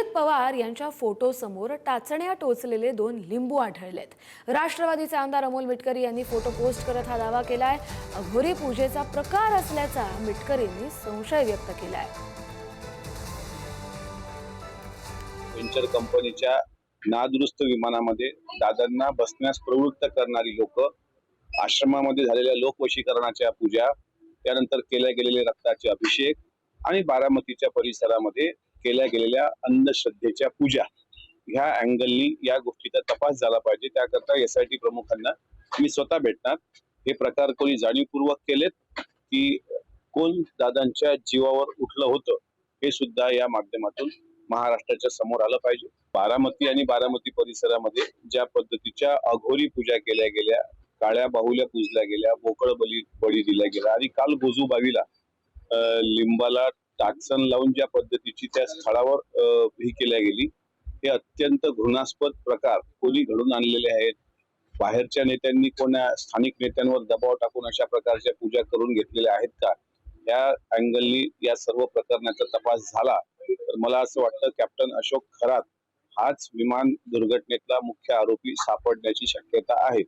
अजित पवार यांच्या फोटो समोर टाचण्या टोचलेले 2 लिंबू आढळलेत। राष्ट्रवादीचे आमदार अमोल मिटकरी यांनी फोटो पोस्ट करत हा दावा केलाय। अघोरी पूजेचा प्रकार असल्याचा मिटकरींनी संशय व्यक्त केलाय। वेंचर कंपनीच्या नादुरुस्त विमानामध्ये दादांना बसण्यास प्रवृत्त करणारी लोक, आश्रमामध्ये झालेल्या लोकवशीकरणाच्या पूजा, त्यानंतर केल्या गेलेले रक्ताचे अभिषेक आणि बारामतीच्या परिसरामध्ये केल्या गेलेल्या अंधश्रद्धेच्या पूजा, ह्या अँगलनी या गोष्टीचा तपास झाला पाहिजे। त्याकरता SIT प्रमुखांना मी स्वतः भेटणार। हे प्रकार कोणी जाणीवपूर्वक केलेत की कोण दादांच्या जीवावर उठलं होतं हे सुद्धा या माध्यमातून महाराष्ट्राच्या समोर आलं पाहिजे। बारामती आणि बारामती परिसरामध्ये ज्या पद्धतीच्या अघोरी पूजा केल्या गेल्या, काळ्या बाहुल्या पूजल्या गेल्या, बोकळ बळी दिला गेला आणि काल गोजूबावीला लिंबाला टाचण लावून ज्या पद्धतीची त्या स्थळावर ही केल्या गेली, हे अत्यंत घृणास्पद प्रकार कोणी घडून आणलेले आहेत। बाहेरच्या नेत्यांनी कोणा स्थानिक नेत्यांवर दबाव टाकून अशा प्रकारच्या पूजा करून घेतलेल्या आहेत का? या अँगलनी या सर्व प्रकरणाचा तपास झाला तर मला असं वाटतं कॅप्टन अशोक खरात हाच विमान दुर्घटनेतला मुख्य आरोपी सापडण्याची शक्यता आहे।